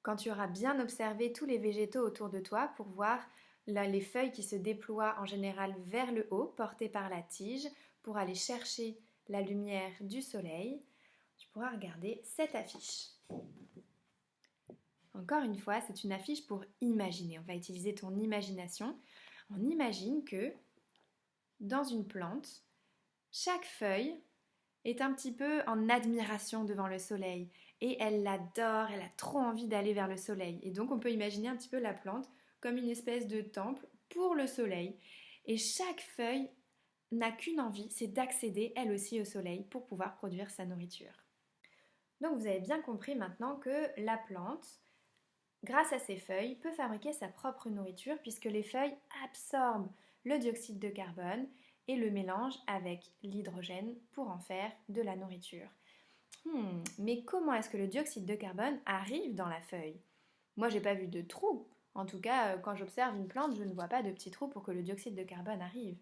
Quand tu auras bien observé tous les végétaux autour de toi pour voir les feuilles qui se déploient en général vers le haut, portées par la tige, pour aller chercher la lumière du soleil, tu pourras regarder cette affiche. Encore une fois, c'est une affiche pour imaginer. On va utiliser ton imagination. On imagine que dans une plante, chaque feuille est un petit peu en admiration devant le soleil et elle l'adore, elle a trop envie d'aller vers le soleil. Et donc on peut imaginer un petit peu la plante comme une espèce de temple pour le soleil. Et chaque feuille n'a qu'une envie, c'est d'accéder elle aussi au soleil pour pouvoir produire sa nourriture. Donc vous avez bien compris maintenant que la plante, grâce à ses feuilles, peut fabriquer sa propre nourriture puisque les feuilles absorbent le dioxyde de carbone et le mélangent avec l'hydrogène pour en faire de la nourriture. Mais comment est-ce que le dioxyde de carbone arrive dans la feuille? Moi, j'ai pas vu de trou. En tout cas, quand j'observe une plante, je ne vois pas de petits trous pour que le dioxyde de carbone arrive.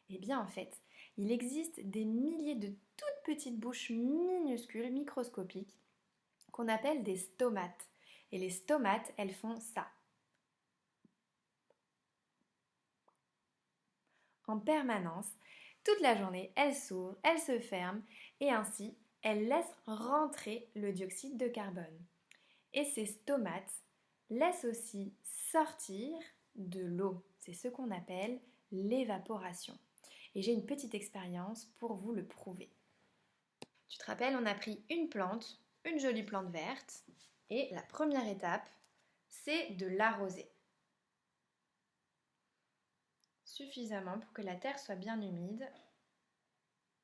Eh bien, en fait, il existe des milliers de toutes petites bouches minuscules, microscopiques, qu'on appelle des stomates. Et les stomates, elles font ça. En permanence, toute la journée, elles s'ouvrent, elles se ferment et ainsi, elles laissent rentrer le dioxyde de carbone. Et ces stomates laissent aussi sortir de l'eau. C'est ce qu'on appelle l'évaporation. Et j'ai une petite expérience pour vous le prouver. Tu te rappelles, on a pris une plante, une jolie plante verte, et la première étape, c'est de l'arroser. Suffisamment pour que la terre soit bien humide.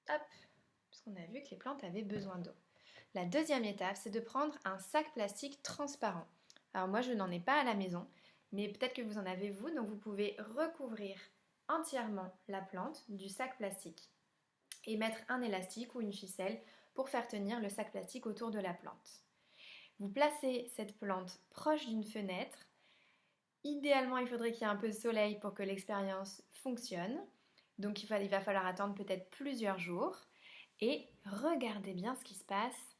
Hop, parce qu'on a vu que les plantes avaient besoin d'eau. La deuxième étape, c'est de prendre un sac plastique transparent. Alors moi, je n'en ai pas à la maison, mais peut-être que vous en avez vous, donc vous pouvez recouvrir entièrement la plante du sac plastique et mettre un élastique ou une ficelle pour faire tenir le sac plastique autour de la plante. Vous placez cette plante proche d'une fenêtre. Idéalement, il faudrait qu'il y ait un peu de soleil pour que l'expérience fonctionne. Donc il va falloir attendre peut-être plusieurs jours. Et regardez bien ce qui se passe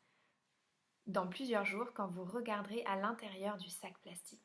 dans plusieurs jours quand vous regarderez à l'intérieur du sac plastique.